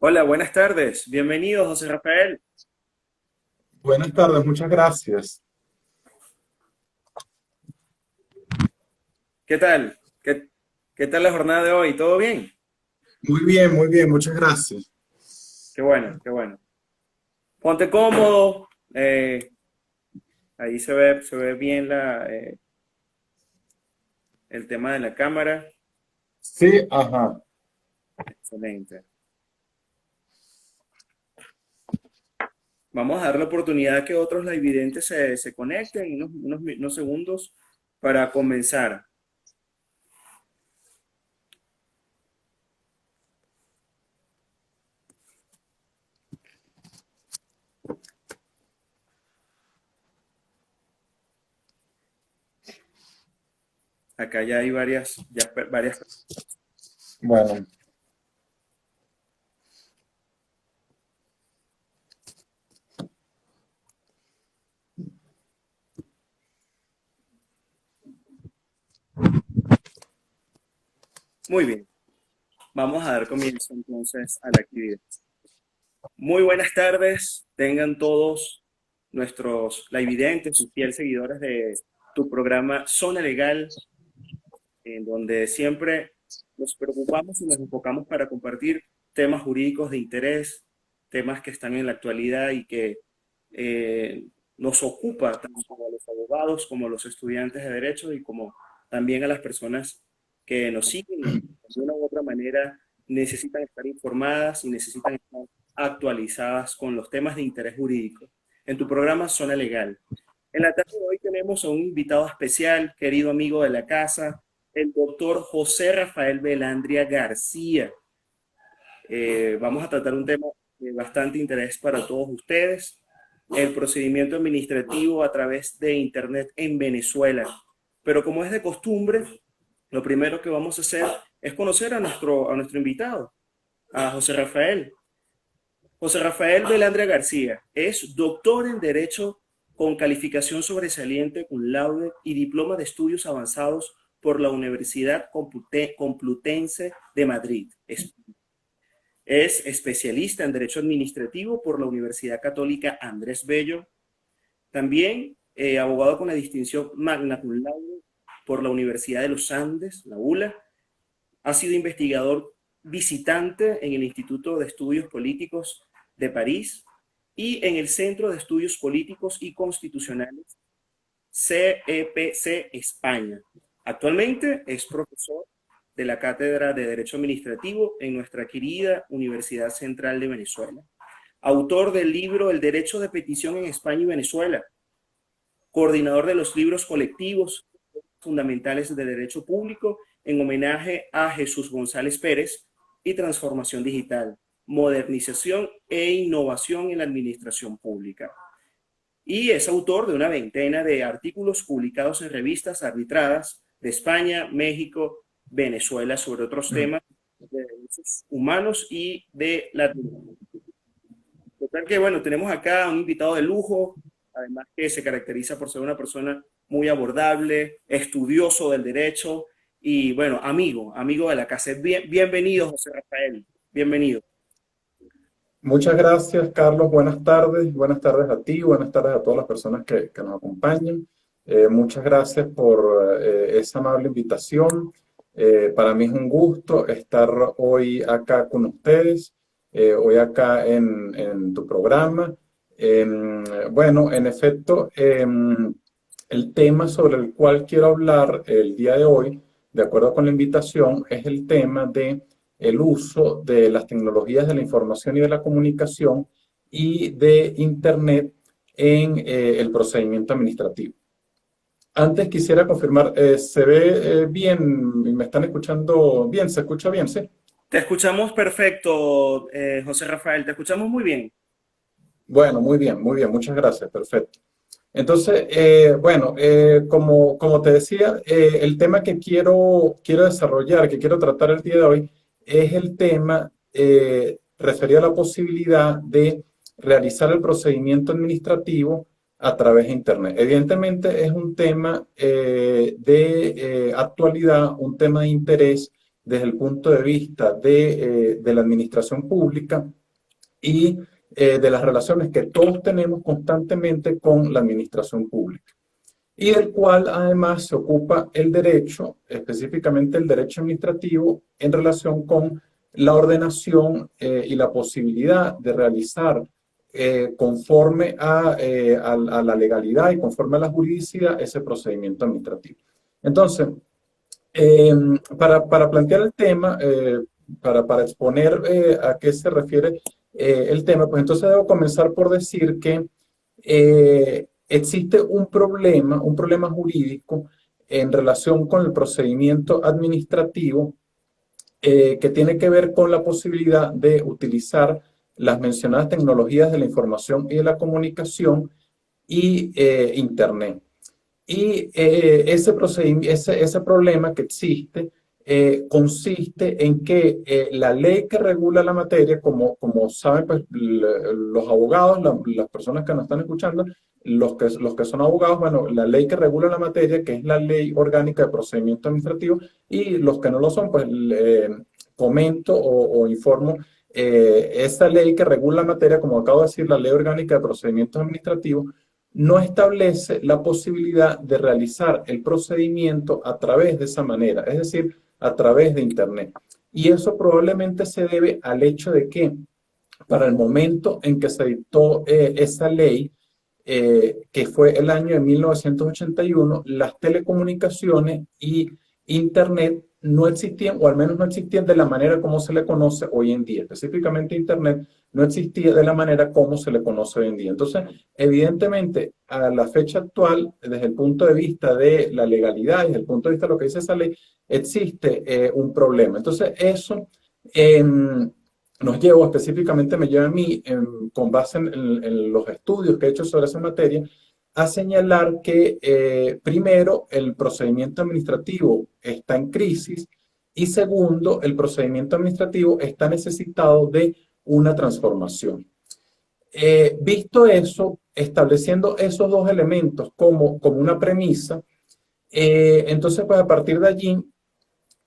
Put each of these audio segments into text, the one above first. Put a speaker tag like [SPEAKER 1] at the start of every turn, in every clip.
[SPEAKER 1] Hola, buenas tardes. Bienvenido, José Rafael.
[SPEAKER 2] Buenas tardes, muchas gracias.
[SPEAKER 1] ¿Qué tal? ¿Qué tal la jornada de hoy? ¿Todo bien?
[SPEAKER 2] Muy bien, muchas gracias.
[SPEAKER 1] Qué bueno, qué bueno. Ponte cómodo. Ahí se ve bien el tema de la cámara.
[SPEAKER 2] Sí, ajá.
[SPEAKER 1] Excelente. Vamos a dar la oportunidad que otros lividentes se conecten unos segundos para comenzar. Acá ya hay varias.
[SPEAKER 2] Bueno,
[SPEAKER 1] Muy bien. Vamos a dar comienzo entonces a la actividad. Muy buenas tardes, tengan todos nuestros lividentes y fieles seguidores de tu programa Zona Legal, en donde siempre nos preocupamos y nos enfocamos para compartir temas jurídicos de interés, temas que están en la actualidad y que eh, nos ocupa tanto a los abogados como a los estudiantes de derecho y como también a las personas que nos siguen y de una u otra manera necesitan estar informadas y necesitan estar actualizadas con los temas de interés jurídico. En tu programa Zona Legal. En la tarde de hoy tenemos a un invitado especial, querido amigo de la casa, el doctor José Rafael Belandria García. Vamos a tratar un tema de bastante interés para todos ustedes, el procedimiento administrativo a través de Internet en Venezuela. Pero como es de costumbre, lo primero que vamos a hacer es conocer a nuestro invitado, a José Rafael. José Rafael Belandria García es doctor en Derecho con calificación sobresaliente cum laude y diploma de estudios avanzados por la Universidad Complutense de Madrid. Es especialista en Derecho Administrativo por la Universidad Católica Andrés Bello. También abogado con la distinción Magna Cum Laude por la Universidad de los Andes, la ULA. Ha sido investigador visitante en el Instituto de Estudios Políticos de París y en el Centro de Estudios Políticos y Constitucionales CEPC España. Actualmente es profesor de la Cátedra de Derecho Administrativo en nuestra querida Universidad Central de Venezuela. Autor del libro El Derecho de Petición en España y Venezuela. Coordinador de los libros colectivos fundamentales de derecho público en homenaje a Jesús González Pérez y transformación digital, modernización e innovación en la administración pública. Y es autor de una veintena de artículos publicados en revistas arbitradas de España, México, Venezuela sobre otros temas de derechos humanos y de Latinoamérica. Total que, bueno, tenemos acá a un invitado de lujo, además que se caracteriza por ser una persona muy abordable, estudioso del derecho y, bueno, amigo de la casa. Bienvenido, José Rafael. Bienvenido.
[SPEAKER 2] muchas gracias, Carlos. Buenas tardes a ti, buenas tardes a todas las personas que nos acompañan. Muchas gracias por esa amable invitación. Para mí es un gusto estar hoy acá con ustedes, hoy acá en tu programa. Bueno, en efecto, el tema sobre el cual quiero hablar el día de hoy, de acuerdo con la invitación, es el tema de el uso de las tecnologías de la información y de la comunicación y de Internet en el procedimiento administrativo. Antes quisiera confirmar, ¿se ve bien? ¿Me están escuchando bien? ¿Se escucha bien? Sí.
[SPEAKER 1] Te escuchamos perfecto, José Rafael, te escuchamos muy bien.
[SPEAKER 2] Bueno, muy bien, muchas gracias, perfecto. Entonces, bueno, como te decía, el tema que quiero desarrollar, que quiero tratar el día de hoy, es el tema referido a la posibilidad de realizar el procedimiento administrativo a través de Internet. Evidentemente es un tema de actualidad, un tema de interés, desde el punto de vista de la administración pública y de las relaciones que todos tenemos constantemente con la administración pública, y del cual además se ocupa el derecho, específicamente el derecho administrativo, en relación con la ordenación y la posibilidad de realizar conforme a la legalidad y conforme a la juridicidad ese procedimiento administrativo. Entonces, para plantear el tema, para exponer a qué se refiere el tema, pues entonces debo comenzar por decir que existe un problema jurídico en relación con el procedimiento administrativo que tiene que ver con la posibilidad de utilizar las mencionadas tecnologías de la información y de la comunicación y Internet. Y ese problema que existe consiste en que la ley que regula la materia, como saben pues, los abogados, las personas que nos están escuchando, los que son abogados, bueno, la ley que regula la materia, que es la Ley Orgánica de Procedimiento Administrativo, y los que no lo son, pues comento o informo esa ley que regula la materia, como acabo de decir, la Ley Orgánica de Procedimientos Administrativos, no establece la posibilidad de realizar el procedimiento a través de esa manera, es decir, a través de Internet. Y eso probablemente se debe al hecho de que para el momento en que se dictó esa ley, que fue el año de 1981, las telecomunicaciones y Internet no existían, o al menos no existían de la manera como se le conoce hoy en día. Específicamente Internet no existía de la manera como se le conoce hoy en día. Entonces, evidentemente, a la fecha actual, desde el punto de vista de la legalidad y desde el punto de vista de lo que dice esa ley, existe un problema. Entonces, eso nos lleva, específicamente me lleva a mí, con base en los estudios que he hecho sobre esa materia, a señalar que primero, el procedimiento administrativo está en crisis y segundo, el procedimiento administrativo está necesitado de una transformación. Visto eso, estableciendo esos dos elementos como una premisa, entonces pues a partir de allí,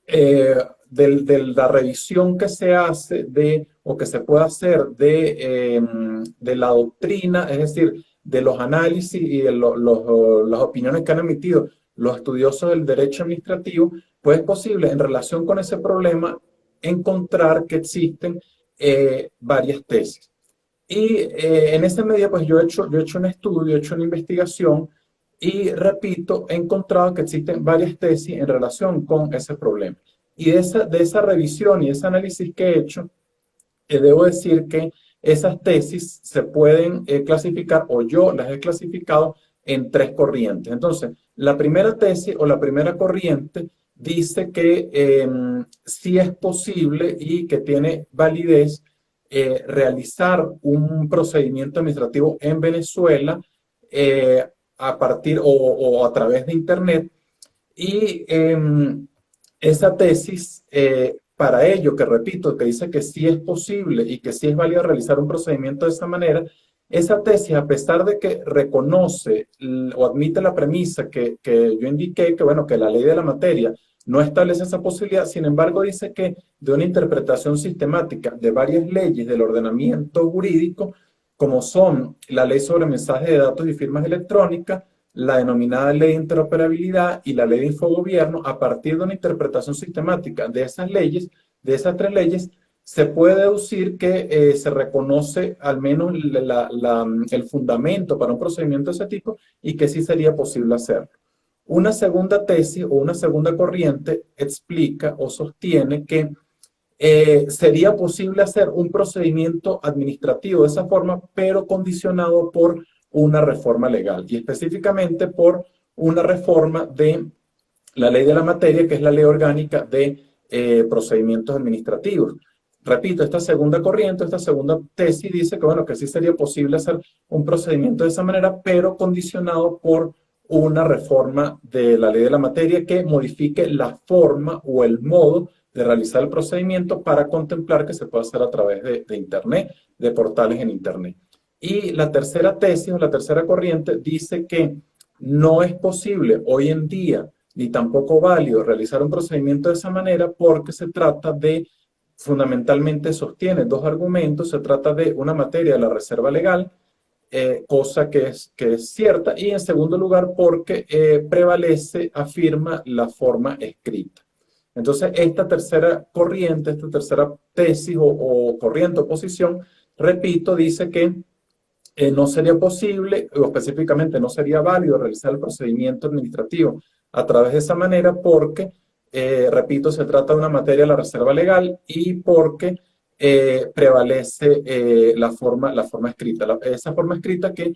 [SPEAKER 2] de la revisión que se hace o que se puede hacer de la doctrina, es decir, de los análisis y de las opiniones que han emitido los estudiosos del derecho administrativo, pues es posible en relación con ese problema encontrar que existen varias tesis. Y en ese medio, pues yo he hecho un estudio, he hecho una investigación y, repito, he encontrado que existen varias tesis en relación con ese problema. Y de esa revisión y ese análisis que he hecho, debo decir que esas tesis se pueden clasificar, o yo las he clasificado en tres corrientes. Entonces, la primera tesis o la primera corriente dice que sí es posible y que tiene validez realizar un procedimiento administrativo en Venezuela a partir o a través de Internet. Y esa tesis, para ello, que repito, que dice que sí es posible y que sí es válido realizar un procedimiento de esa manera, esa tesis, a pesar de que reconoce o admite la premisa que yo indiqué, que bueno, que la ley de la materia no establece esa posibilidad, sin embargo dice que de una interpretación sistemática de varias leyes del ordenamiento jurídico, como son la ley sobre mensajes de datos y firmas electrónicas, la denominada ley de interoperabilidad y la ley de infogobierno, a partir de una interpretación sistemática de esas leyes, de esas tres leyes, se puede deducir que se reconoce al menos el fundamento para un procedimiento de ese tipo y que sí sería posible hacerlo. Una segunda tesis o una segunda corriente explica o sostiene que sería posible hacer un procedimiento administrativo de esa forma, pero condicionado por una reforma legal y específicamente por una reforma de la ley de la materia, que es la ley orgánica de procedimientos administrativos. Repito, esta segunda corriente, esta segunda tesis dice que, bueno, que sí sería posible hacer un procedimiento de esa manera, pero condicionado por una reforma de la ley de la materia que modifique la forma o el modo de realizar el procedimiento para contemplar que se puede hacer a través de Internet, de portales en Internet. Y la tercera tesis o la tercera corriente dice que no es posible hoy en día ni tampoco válido realizar un procedimiento de esa manera porque se trata de, fundamentalmente sostiene dos argumentos, se trata de una materia de la reserva legal, cosa que es cierta, y en segundo lugar porque prevalece, afirma la forma escrita. Entonces, esta tercera corriente, esta tercera tesis o corriente o posición, repito, dice que no sería posible, o específicamente no sería válido realizar el procedimiento administrativo a través de esa manera porque, repito, se trata de una materia de la reserva legal y porque prevalece la forma escrita. Esa forma escrita que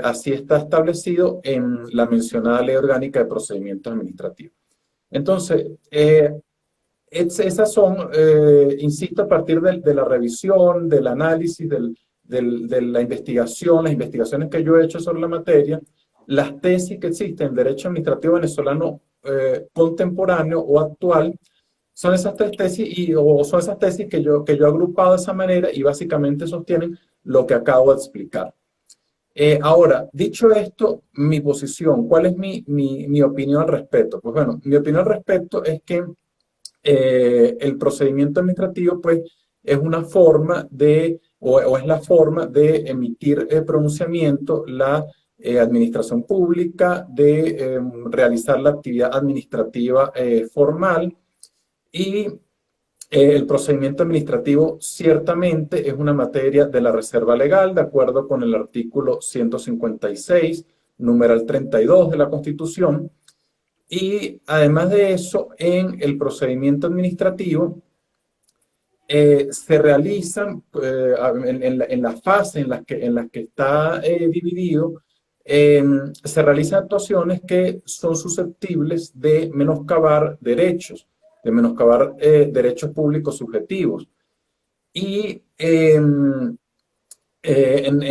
[SPEAKER 2] así está establecido en la mencionada Ley Orgánica de Procedimientos Administrativos. Entonces, esas son, insisto, a partir de la revisión, del análisis, de la investigación, las investigaciones que yo he hecho sobre la materia, las tesis que existen en Derecho Administrativo Venezolano contemporáneo o actual, son esas tres tesis, o son esas tesis que yo he agrupado de esa manera y básicamente sostienen lo que acabo de explicar. Ahora, dicho esto, mi posición, ¿cuál es mi opinión al respecto? Pues bueno, mi opinión al respecto es que el procedimiento administrativo, pues, es una forma de, o es la forma de emitir pronunciamiento, la administración pública, de realizar la actividad administrativa formal y el procedimiento administrativo ciertamente es una materia de la reserva legal, de acuerdo con el artículo 156, numeral 32 de la Constitución. Y además de eso, en el procedimiento administrativo se realizan, en la fase en la que está dividido, se realizan actuaciones que son susceptibles de menoscabar derechos públicos subjetivos. Y en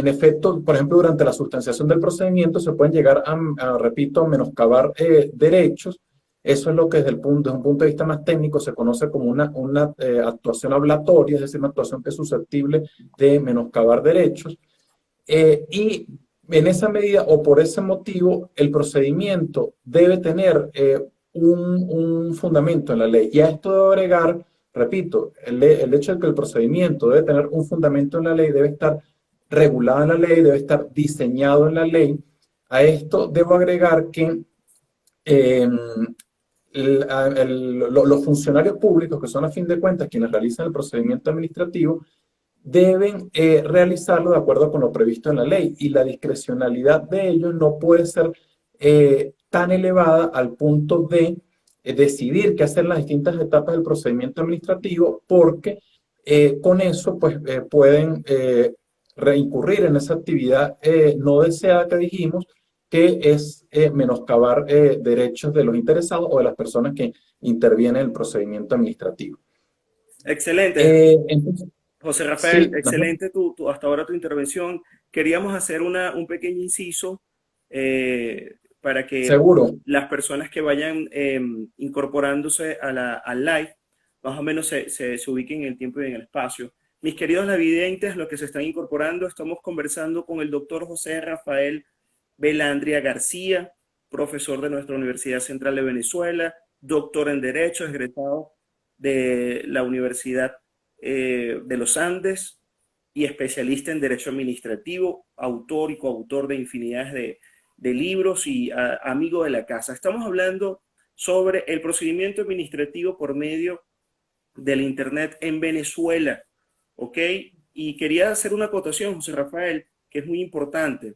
[SPEAKER 2] efecto, por ejemplo, durante la sustanciación del procedimiento se pueden llegar repito, a menoscabar derechos. Eso es lo que desde un punto de vista más técnico se conoce como una actuación ablatoria, es decir, una actuación que es susceptible de menoscabar derechos. Y en esa medida o por ese motivo, el procedimiento debe tener un fundamento en la ley. Y a esto debo agregar, repito, el hecho de que el procedimiento debe tener un fundamento en la ley, debe estar regulado en la ley, debe estar diseñado en la ley. A esto debo agregar que eh, los funcionarios públicos, que son a fin de cuentas quienes realizan el procedimiento administrativo, deben realizarlo de acuerdo con lo previsto en la ley y la discrecionalidad de ellos no puede ser tan elevada al punto de decidir qué hacer en las distintas etapas del procedimiento administrativo porque con eso pues, pueden reincurrir en esa actividad no deseada que dijimos, que es menoscabar derechos de los interesados o de las personas que intervienen en el procedimiento administrativo.
[SPEAKER 1] Excelente.
[SPEAKER 2] Entonces,
[SPEAKER 1] José Rafael,
[SPEAKER 2] sí, ajá.
[SPEAKER 1] excelente hasta ahora tu intervención. Queríamos hacer un pequeño inciso para que
[SPEAKER 2] Seguro.
[SPEAKER 1] las personas que vayan incorporándose al live, más o menos se ubiquen en el tiempo y en el espacio. Mis queridos lavidentes, los que se están incorporando, estamos conversando con el doctor José Rafael Belandria García, profesor de nuestra Universidad Central de Venezuela, doctor en Derecho, egresado de la Universidad de los Andes y especialista en Derecho Administrativo, autor y coautor de infinidades de libros y amigo de la casa. Estamos hablando sobre el procedimiento administrativo por medio del Internet en Venezuela, ¿ok? Y quería hacer una acotación, José Rafael, que es muy importante.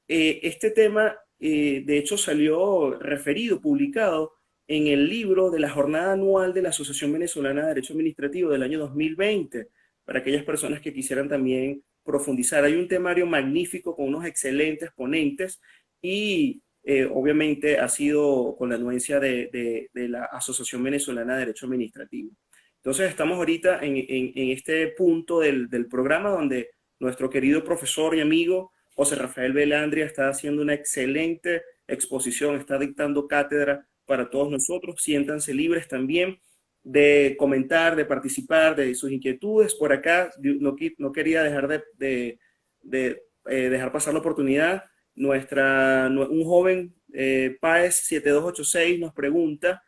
[SPEAKER 1] Este tema, de hecho, salió referido, publicado en el libro de la jornada anual de la Asociación Venezolana de Derecho Administrativo del año 2020, para aquellas personas que quisieran también profundizar. Hay un temario magnífico con unos excelentes ponentes y obviamente ha sido con la anuencia de la Asociación Venezolana de Derecho Administrativo. Entonces estamos ahorita en este punto del programa donde nuestro querido profesor y amigo José Rafael Belandria está haciendo una excelente exposición, está dictando cátedra para todos nosotros. Siéntanse libres también de comentar, de participar, de sus inquietudes. Por acá no quería dejar dejar pasar la oportunidad. Un joven Paez 7286 nos pregunta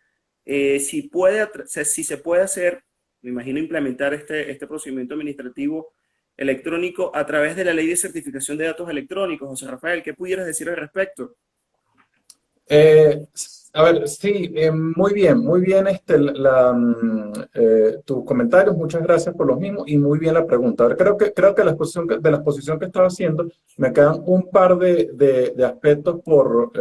[SPEAKER 1] si se puede hacer, me imagino implementar este procedimiento administrativo electrónico a través de la ley de certificación de datos electrónicos. José Rafael, ¿qué pudieras decir al respecto?
[SPEAKER 2] Eh, a ver, sí, muy bien tus comentarios, muchas gracias por los mismos y muy bien la pregunta. A ver, creo que de la exposición que estaba haciendo me quedan un par de aspectos por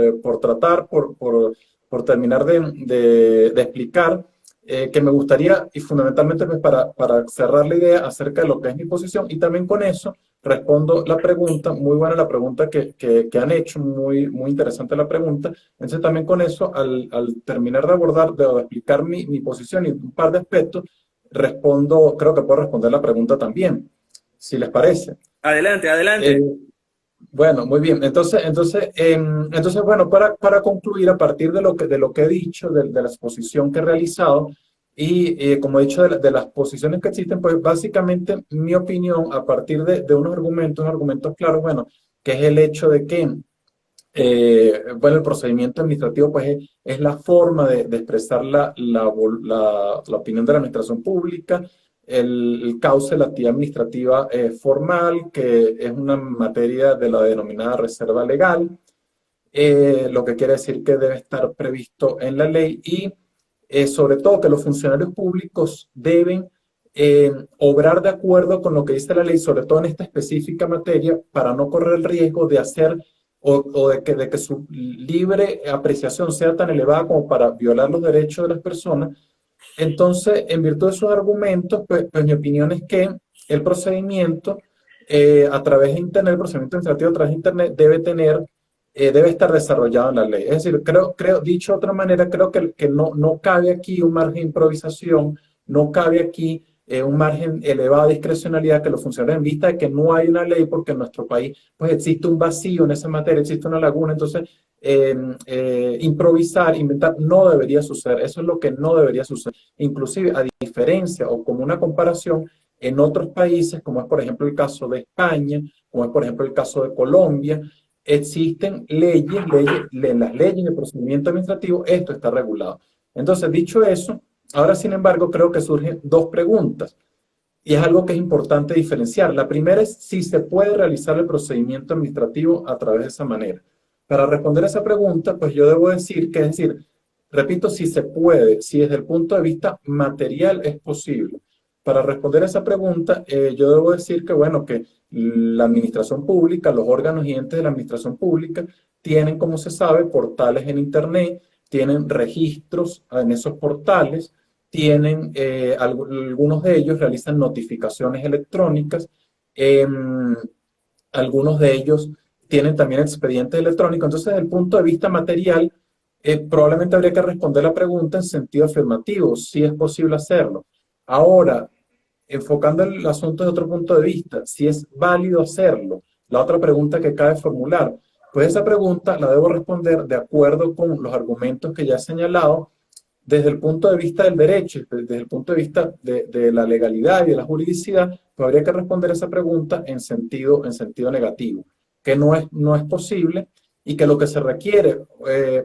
[SPEAKER 2] tratar, por terminar de explicar, que me gustaría, y fundamentalmente pues, para cerrar la idea acerca de lo que es mi posición, y también con eso respondo la pregunta, muy buena la pregunta que han hecho, muy interesante la pregunta. Entonces también con eso, al terminar de abordar, de explicar mi posición y un par de aspectos, creo que puedo responder la pregunta también, si les parece.
[SPEAKER 1] Adelante,
[SPEAKER 2] Eh,
[SPEAKER 1] adelante.
[SPEAKER 2] bueno, muy bien. Entonces bueno, para concluir, a partir de lo que he dicho, de la exposición que he realizado, y como he dicho, de las posiciones que existen, pues básicamente mi opinión, a partir de unos argumentos claros, bueno, que es el hecho de que bueno, el procedimiento administrativo pues es la forma de expresar la opinión de la administración pública, el cauce de la actividad administrativa formal, que es una materia de la denominada reserva legal, lo que quiere decir que debe estar previsto en la ley y sobre todo que los funcionarios públicos deben obrar de acuerdo con lo que dice la ley, sobre todo en esta específica materia, para no correr el riesgo de hacer o de que su libre apreciación sea tan elevada como para violar los derechos de las personas. Entonces, en virtud de esos argumentos, pues mi opinión es que el procedimiento a través de Internet, el procedimiento administrativo a través de Internet debe estar desarrollado en la ley. Es decir, dicho de otra manera, creo que no cabe aquí un margen de improvisación, no cabe aquí un margen elevado de discrecionalidad que los funcionarios en vista de que no hay una ley porque en nuestro país pues existe un vacío en esa materia, existe una laguna, entonces improvisar, inventar, no debería suceder. Eso es lo que no debería suceder. Inclusive, a diferencia o como una comparación, en otros países, como es por ejemplo el caso de España, como es por ejemplo el caso de Colombia, existen en las leyes de procedimiento administrativo, esto está regulado. Entonces, dicho eso, ahora sin embargo, creo que surgen dos preguntas. Y es algo que es importante diferenciar. La primera es si se puede realizar el procedimiento administrativo a través de esa manera. Para responder a esa pregunta, pues yo debo decir que, es decir, repito, si se puede, si desde el punto de vista material es posible. Para responder a esa pregunta, yo debo decir que, bueno, que la administración pública, los órganos y entes de la administración pública tienen, como se sabe, portales en Internet, tienen registros en esos portales, tienen, algunos de ellos realizan notificaciones electrónicas, eh, algunos de ellos tienen también expedientes electrónicos. Entonces, desde el punto de vista material, probablemente habría que responder la pregunta en sentido afirmativo, si es posible hacerlo. Ahora, enfocando el asunto desde otro punto de vista, si es válido hacerlo, la otra pregunta que cabe formular, pues esa pregunta la debo responder de acuerdo con los argumentos que ya he señalado desde el punto de vista del derecho, desde el punto de vista de la legalidad y de la juridicidad, pues habría que responder esa pregunta en sentido negativo, que no es posible y que lo que se requiere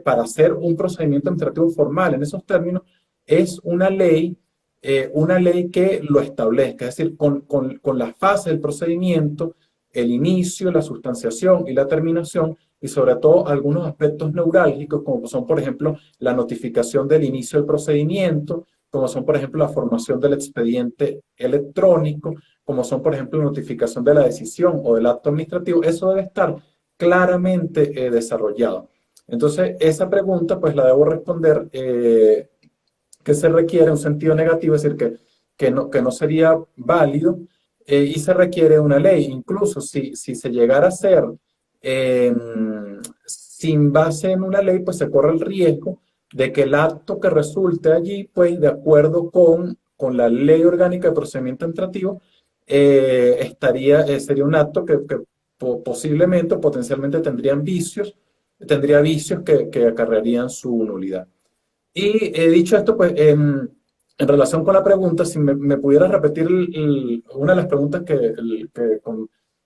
[SPEAKER 2] para hacer un procedimiento administrativo formal en esos términos es una ley que lo establezca, es decir, con las fases del procedimiento, el inicio, la sustanciación y la terminación, y sobre todo algunos aspectos neurálgicos, como son, por ejemplo, la notificación del inicio del procedimiento, como son, por ejemplo, la formación del expediente electrónico, como son, por ejemplo, la notificación de la decisión o del acto administrativo. Eso debe estar claramente desarrollado. Entonces, esa pregunta, pues la debo responder que se requiere un sentido negativo, es decir, que no sería válido, y se requiere una ley. Incluso si se llegara a hacer eh, sin base en una ley, pues se corre el riesgo de que el acto que resulte allí, pues de acuerdo con la ley orgánica de procedimiento administrativo, sería un acto que posiblemente o potencialmente tendría vicios que acarrearían su nulidad. Y dicho esto, pues en relación con la pregunta, si me pudieras repetir una de las preguntas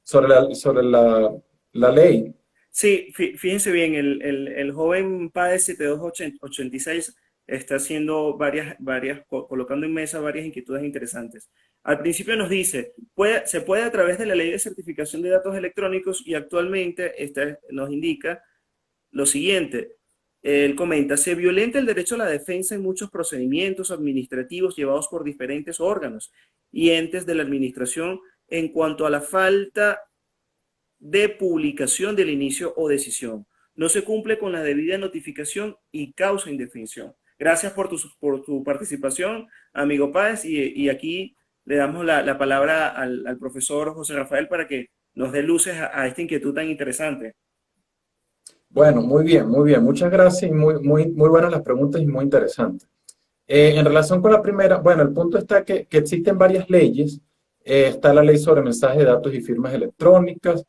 [SPEAKER 2] sobre la ley.
[SPEAKER 1] Sí, fíjense bien, el joven PAE 7286 está haciendo colocando en mesa varias inquietudes interesantes. Al principio nos dice, se puede a través de la ley de certificación de datos electrónicos y actualmente nos indica lo siguiente. Él comenta, se violenta el derecho a la defensa en muchos procedimientos administrativos llevados por diferentes órganos y entes de la administración en cuanto a la falta de publicación del inicio o decisión. No se cumple con la debida notificación y causa indefinición. Gracias por tu participación, amigo Páez, y aquí le damos la palabra al profesor José Rafael para que nos dé luces a esta inquietud tan interesante.
[SPEAKER 2] Bueno, muy bien, muy bien. Muchas gracias y muy buenas las preguntas y muy interesantes. En relación con la primera, bueno, el punto está que existen varias leyes. Está la ley sobre mensajes de datos y firmas electrónicas.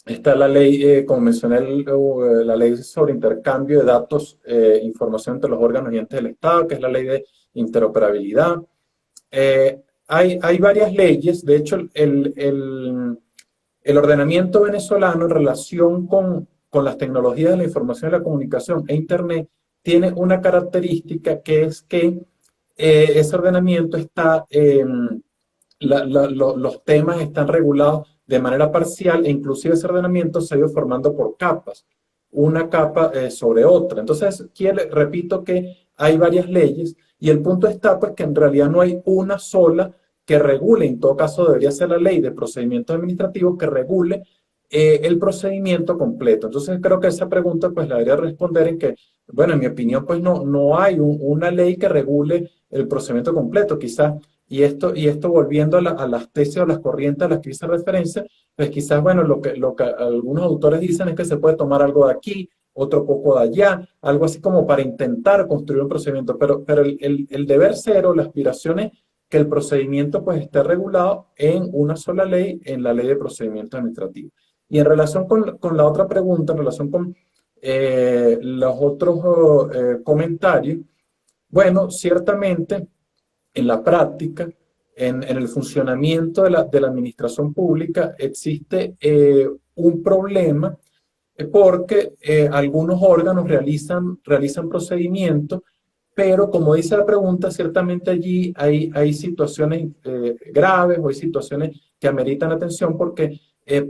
[SPEAKER 2] Está la ley, como mencioné, la ley sobre intercambio de datos, información entre los órganos y entes del Estado, que es la ley de interoperabilidad. Hay varias leyes. De hecho, el ordenamiento venezolano en relación con las tecnologías de la información y la comunicación e Internet tiene una característica que es que ese ordenamiento está, los temas están regulados de manera parcial e inclusive ese ordenamiento se ha ido formando por capas, una capa sobre otra. Entonces, repito que hay varias leyes y el punto está pues que en realidad no hay una sola que regule, en todo caso debería ser la ley de procedimientos administrativos que regule el procedimiento completo. Entonces creo que esa pregunta pues la debería responder en que, bueno, en mi opinión pues no hay una ley que regule el procedimiento completo, quizás, y esto volviendo a las tesis o las corrientes a las que hice referencia, pues quizás, bueno, lo que algunos autores dicen es que se puede tomar algo de aquí, otro poco de allá, algo así como para intentar construir un procedimiento, pero el deber ser o la aspiración es que el procedimiento pues esté regulado en una sola ley, en la ley de procedimientos administrativos. Y en relación con la otra pregunta, en relación con los otros comentarios, bueno, ciertamente en la práctica, en el funcionamiento de la administración pública, existe un problema porque algunos órganos realizan procedimientos, pero como dice la pregunta, ciertamente allí hay situaciones graves o hay situaciones que ameritan atención porque,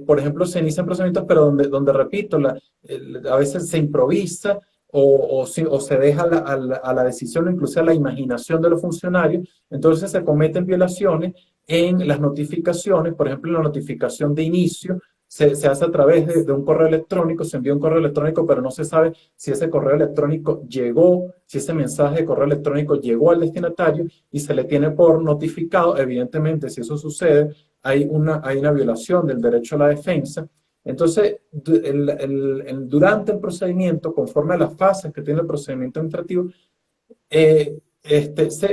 [SPEAKER 2] por ejemplo, se inician procedimientos, pero donde repito, a veces se improvisa o se deja a la decisión, incluso a la imaginación de los funcionarios, entonces se cometen violaciones en las notificaciones, por ejemplo, en la notificación de inicio, se hace a través de un correo electrónico, se envía un correo electrónico, pero no se sabe si ese correo electrónico llegó, si ese mensaje de correo electrónico llegó al destinatario y se le tiene por notificado. Evidentemente, si eso sucede, hay una violación del derecho a la defensa. Entonces, durante el procedimiento, conforme a las fases que tiene el procedimiento administrativo,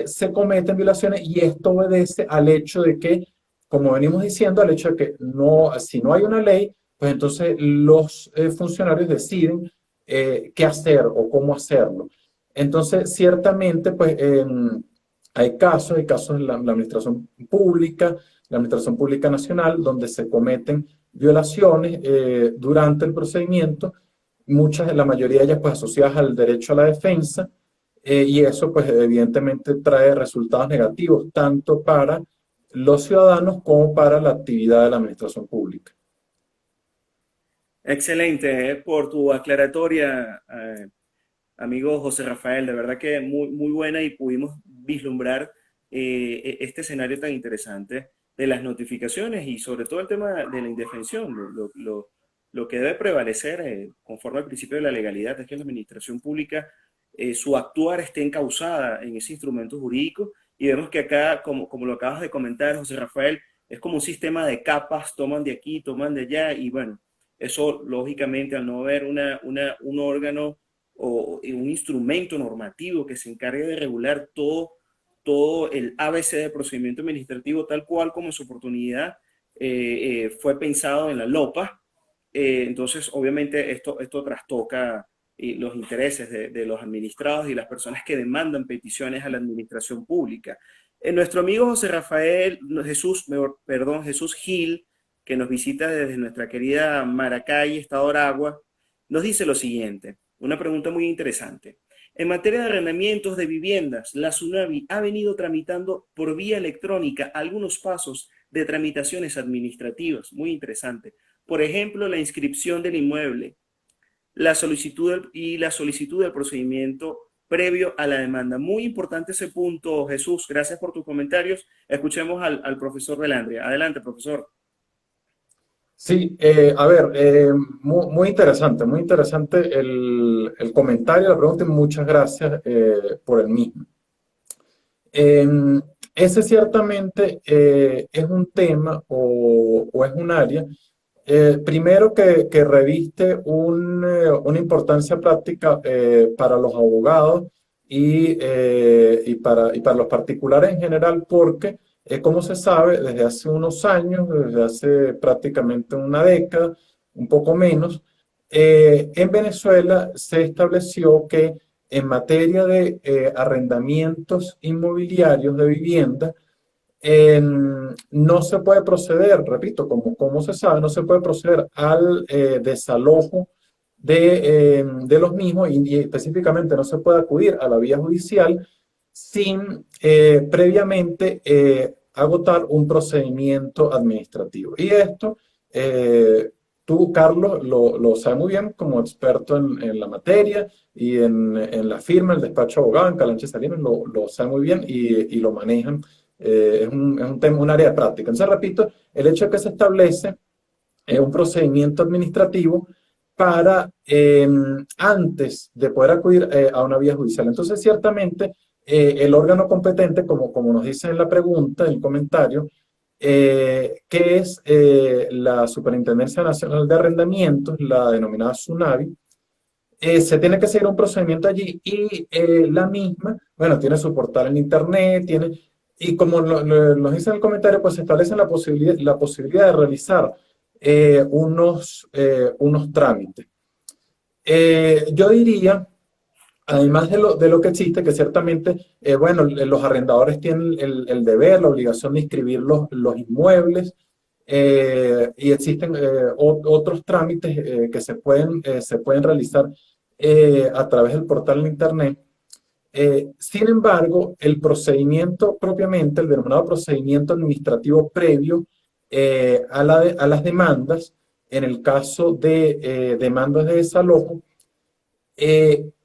[SPEAKER 2] se cometen violaciones y esto obedece al hecho de que, como venimos diciendo, al hecho de que si no hay una ley, pues entonces los funcionarios deciden qué hacer o cómo hacerlo. Entonces, ciertamente, pues hay casos en la Administración Pública Nacional, donde se cometen violaciones durante el procedimiento, la mayoría de ellas pues asociadas al derecho a la defensa, y eso, pues, evidentemente trae resultados negativos, tanto para los ciudadanos como para la actividad de la administración pública.
[SPEAKER 1] Excelente, por tu aclaratoria, amigo José Rafael. De verdad que muy buena y pudimos vislumbrar este escenario tan interesante de las notificaciones y sobre todo el tema de la indefensión. Lo que debe prevalecer conforme al principio de la legalidad es que la administración pública, su actuar esté encausada en ese instrumento jurídico y vemos que acá, como lo acabas de comentar, José Rafael, es como un sistema de capas, toman de aquí, toman de allá y bueno, eso lógicamente al no haber un órgano o un instrumento normativo que se encargue de regular todo el ABC del procedimiento administrativo tal cual como en su oportunidad fue pensado en la LOPA. Entonces, obviamente, esto trastoca los intereses de los administrados y las personas que demandan peticiones a la administración pública. Nuestro amigo José Rafael, Jesús Gil, que nos visita desde nuestra querida Maracay, Estado Aragua, nos dice lo siguiente, una pregunta muy interesante. En materia de arrendamientos de viviendas, la SUNAVI ha venido tramitando por vía electrónica algunos pasos de tramitaciones administrativas, muy interesante. Por ejemplo, la inscripción del inmueble, la solicitud del procedimiento previo a la demanda. Muy importante ese punto, Jesús. Gracias por tus comentarios. Escuchemos al profesor Belandria. Adelante, profesor.
[SPEAKER 2] Sí, a ver, muy interesante el comentario, la pregunta y muchas gracias por el mismo. Eh, Ese ciertamente es un tema o es un área, primero que reviste una importancia práctica para los abogados y para los particulares en general, porque, como se sabe, desde hace unos años, desde hace prácticamente una década, un poco menos, en Venezuela se estableció que en materia de arrendamientos inmobiliarios de vivienda, no se puede proceder, repito, como se sabe, no se puede proceder al desalojo de los mismos y específicamente no se puede acudir a la vía judicial sin previamente agotar un procedimiento administrativo. Y esto, tú, Carlos, lo sabes muy bien como experto en la materia y en la firma, el despacho abogado, en Calanche Salinas, lo sabe muy bien y lo manejan. Es un tema, un área de práctica. Entonces, repito, el hecho de que se establece un procedimiento administrativo para antes de poder acudir a una vía judicial. Entonces, ciertamente, el órgano competente, como nos dice en la pregunta, en el comentario, que es la Superintendencia Nacional de Arrendamientos, la denominada SUNAVI, se tiene que seguir un procedimiento allí y la misma, bueno, tiene su portal en internet, y como nos dice en el comentario, pues se establece la posibilidad de realizar unos trámites. Yo diría, además de lo que existe, que ciertamente, bueno, los arrendadores tienen el deber, la obligación de inscribir los inmuebles, y existen otros trámites que se pueden realizar a través del portal de Internet. Sin embargo, el procedimiento propiamente, el denominado procedimiento administrativo previo a las demandas, en el caso de demandas de desalojo,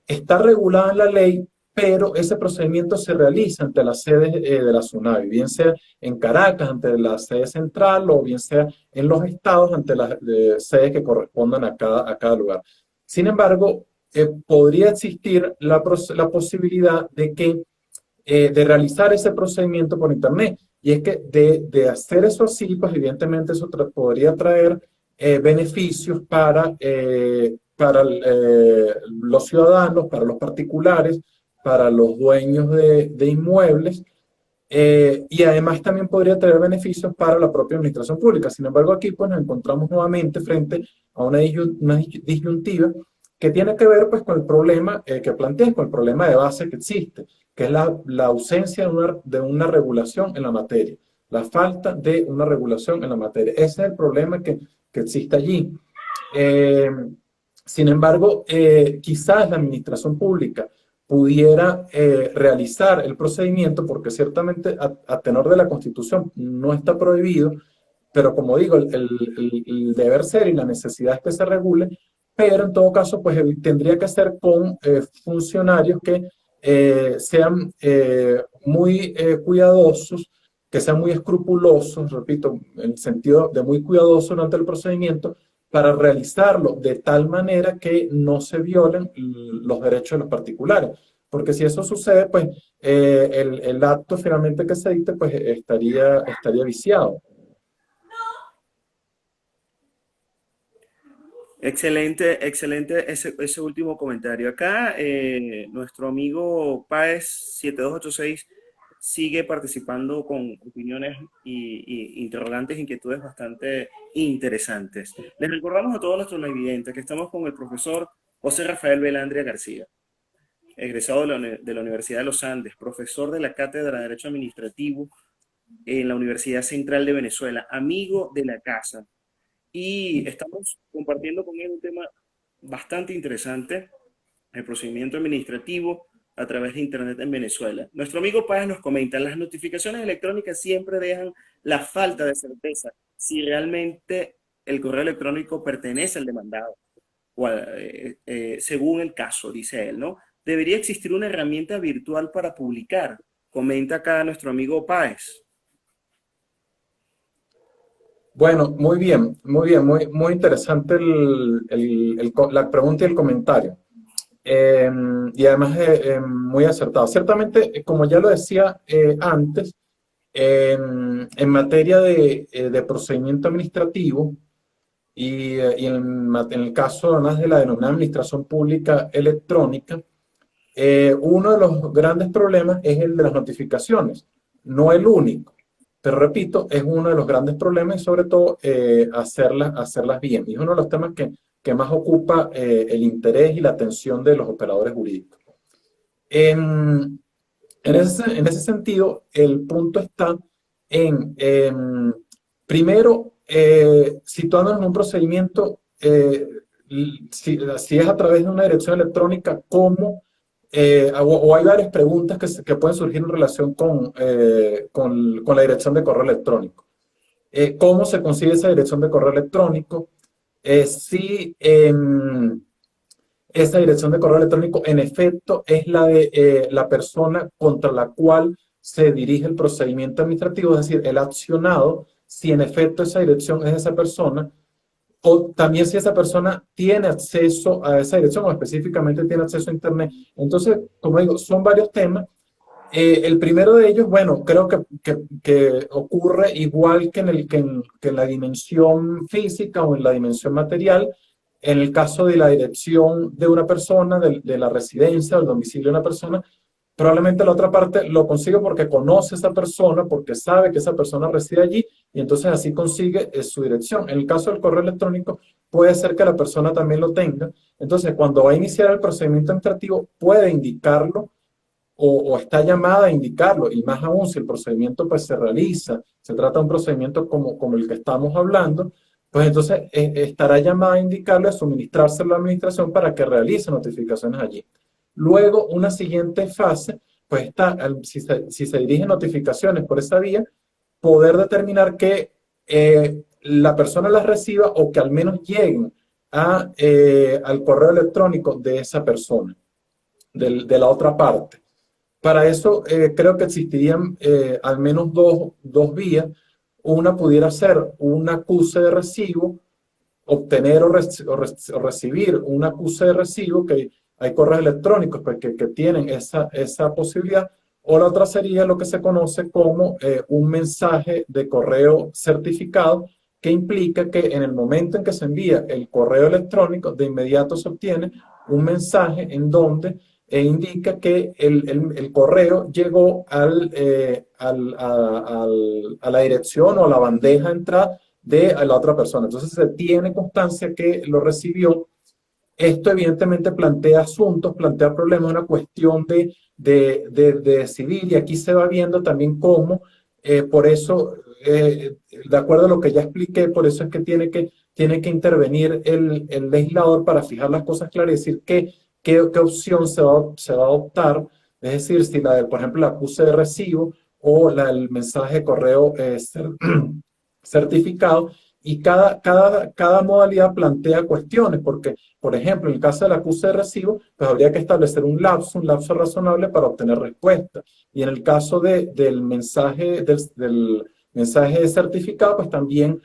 [SPEAKER 2] está regulada en la ley, pero ese procedimiento se realiza ante las sedes de la SUNAVI, bien sea en Caracas, ante la sede central, o bien sea en los estados, ante las sedes que correspondan a cada lugar. Sin embargo, podría existir la posibilidad de realizar ese procedimiento por Internet. Y es que de hacer eso así, pues evidentemente eso podría traer beneficios para los ciudadanos, para los particulares, para los dueños de inmuebles, y además también podría traer beneficios para la propia administración pública. Sin embargo, aquí pues nos encontramos nuevamente frente a una disyuntiva que tiene que ver pues con el problema que planteé, con el problema de base que existe, que es la ausencia de una regulación en la materia, la falta de una regulación en la materia. Ese es el problema que existe allí. Eh, Sin embargo, quizás la administración pública pudiera realizar el procedimiento, porque ciertamente a tenor de la Constitución no está prohibido, pero como digo, el deber ser y la necesidad es que se regule, pero en todo caso, pues tendría que ser con funcionarios que sean muy cuidadosos, que sean muy escrupulosos, repito, en el sentido de muy cuidadosos durante el procedimiento, para realizarlo de tal manera que no se violen los derechos de los particulares. Porque si eso sucede, pues el acto finalmente que se dicte, pues estaría viciado.
[SPEAKER 1] Excelente, excelente ese último comentario. Acá nuestro amigo Páez 7286 sigue participando con opiniones y interrogantes, inquietudes bastante interesantes. Les recordamos a todos nuestros televidentes que estamos con el profesor José Rafael Belandria García, egresado de la Universidad de los Andes, profesor de la Cátedra de Derecho Administrativo en la Universidad Central de Venezuela, amigo de la casa. Y estamos compartiendo con él un tema bastante interesante, el procedimiento administrativo a través de Internet en Venezuela. Nuestro amigo Páez nos comenta, las notificaciones electrónicas siempre dejan la falta de certeza si realmente el correo electrónico pertenece al demandado, según el caso, dice él, ¿no? Debería existir una herramienta virtual para publicar, comenta acá nuestro amigo Páez.
[SPEAKER 2] Bueno, muy bien, muy interesante la pregunta y el comentario. Y además muy acertado. Ciertamente, como ya lo decía antes, en materia de procedimiento administrativo y en el caso además de la denominada administración pública electrónica, uno de los grandes problemas es el de las notificaciones, no el único, pero repito, es uno de los grandes problemas y sobre todo hacerlas bien. Y es uno de los temas que más ocupa el interés y la atención de los operadores jurídicos. En ese sentido, el punto está primero, situándonos en un procedimiento, si es a través de una dirección electrónica, ¿cómo? O hay varias preguntas que pueden surgir en relación con la dirección de correo electrónico. ¿Cómo se consigue esa dirección de correo electrónico? Si esa dirección de correo electrónico en efecto es la de la persona contra la cual se dirige el procedimiento administrativo, es decir, el accionado, si en efecto esa dirección es de esa persona, o también si esa persona tiene acceso a esa dirección o específicamente tiene acceso a Internet. Entonces, como digo, son varios temas. El primero de ellos, bueno, creo que ocurre igual que en la dimensión física o en la dimensión material. En el caso de la dirección de una persona, de la residencia o el domicilio de una persona, probablemente la otra parte lo consigue porque conoce a esa persona, porque sabe que esa persona reside allí y entonces así consigue su dirección. En el caso del correo electrónico, puede ser que la persona también lo tenga. Entonces, cuando va a iniciar el procedimiento administrativo, puede indicarlo o está llamada a indicarlo, y más aún si el procedimiento pues se realiza, se trata de un procedimiento como el que estamos hablando, pues entonces estará llamada a indicarle, a suministrarse a la administración para que realice notificaciones allí. Luego, una siguiente fase, pues está, si se dirigen notificaciones por esa vía, poder determinar que la persona las reciba o que al menos lleguen al correo electrónico de esa persona, de la otra parte. Para eso creo que existirían al menos dos vías. Una pudiera ser un acuse de recibo, obtener o recibir un acuse de recibo, que hay correos electrónicos pues, que tienen esa posibilidad, o la otra sería lo que se conoce como un mensaje de correo certificado, que implica que en el momento en que se envía el correo electrónico, de inmediato se obtiene un mensaje en donde indica que el correo llegó a la dirección o a la bandeja de entrada de la otra persona. Entonces se tiene constancia que lo recibió. Esto evidentemente plantea asuntos, plantea problemas, una cuestión de decidir, y aquí se va viendo también cómo, por eso, de acuerdo a lo que ya expliqué, por eso es que tiene que intervenir el legislador para fijar las cosas claras y decir qué opción se va a adoptar, es decir, si por ejemplo, la acuse de recibo o el mensaje de correo certificado, y cada modalidad plantea cuestiones, porque, por ejemplo, en el caso del acuse de recibo, pues habría que establecer un lapso razonable para obtener respuesta. Y en el caso del mensaje certificado, pues también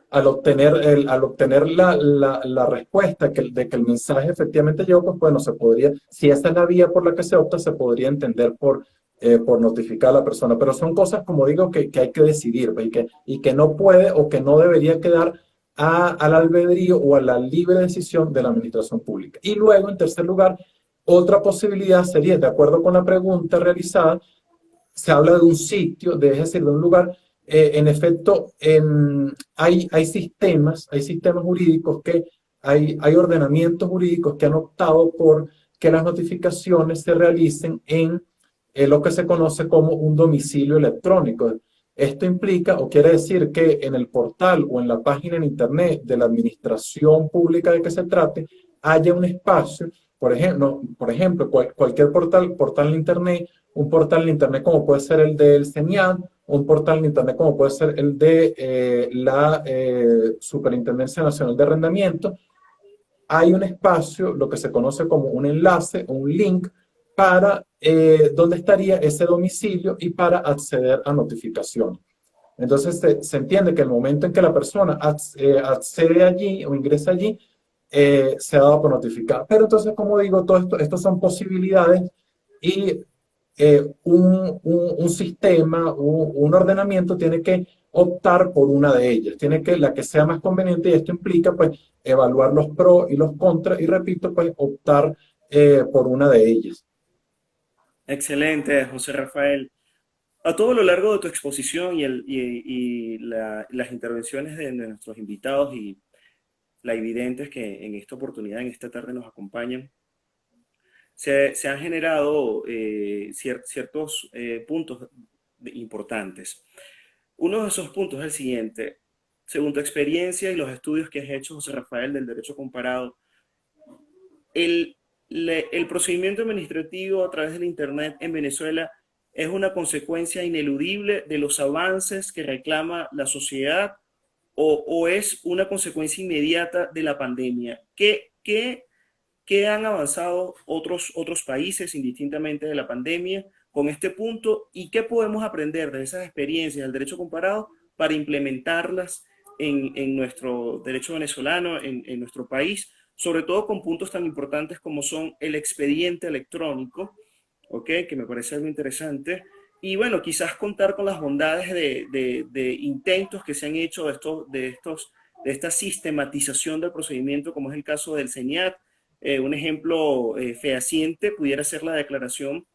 [SPEAKER 2] al obtener la respuesta de que el mensaje efectivamente llegó, pues bueno, si esa es la vía por la que se opta, se podría entender por notificar a la persona. Pero son cosas, como digo, que hay que decidir, pues, y que no puede o que no debería quedar al albedrío o a la libre decisión de la administración pública. Y luego, en tercer lugar, otra posibilidad sería, de acuerdo con la pregunta realizada, se habla de un sitio, es decir, de un lugar. En efecto, hay sistemas jurídicos hay ordenamientos jurídicos que han optado por que las notificaciones se realicen en lo que se conoce como un domicilio electrónico. Esto implica o quiere decir que en el portal o en la página en Internet de la administración pública de que se trate, haya un espacio, por ejemplo, cualquier portal de Internet, un portal de Internet como puede ser el del CENIAD, un portal de Internet como puede ser el de la Superintendencia Nacional de Arrendamiento, hay un espacio, lo que se conoce como un enlace o un link para donde estaría ese domicilio y para acceder a notificaciones. Entonces se entiende que el momento en que la persona accede allí o ingresa allí, se ha dado por notificado. Pero entonces, como digo, todo esto son posibilidades y un sistema, un ordenamiento tiene que optar por una de ellas, tiene que la que sea más conveniente y esto implica pues evaluar los pros y los contras y repito, pues optar por una de ellas.
[SPEAKER 1] Excelente, José Rafael. A todo lo largo de tu exposición las intervenciones de nuestros invitados y la evidentes que en esta oportunidad, en esta tarde nos acompañan, se han generado ciertos puntos importantes. Uno de esos puntos es el siguiente. Según tu experiencia y los estudios que has hecho, José Rafael, del derecho comparado, el, el procedimiento administrativo a través del Internet en Venezuela es una consecuencia ineludible de los avances que reclama la sociedad o es una consecuencia inmediata de la pandemia. ¿Qué han avanzado otros países indistintamente de la pandemia con este punto y qué podemos aprender de esas experiencias del derecho comparado para implementarlas en nuestro derecho venezolano, en nuestro país, sobre todo con puntos tan importantes como son el expediente electrónico, ¿ok? Que me parece algo interesante. Y bueno, quizás contar con las bondades de intentos que se han hecho de esta sistematización del procedimiento, como es el caso del CENIAT. Un ejemplo fehaciente pudiera ser la declaración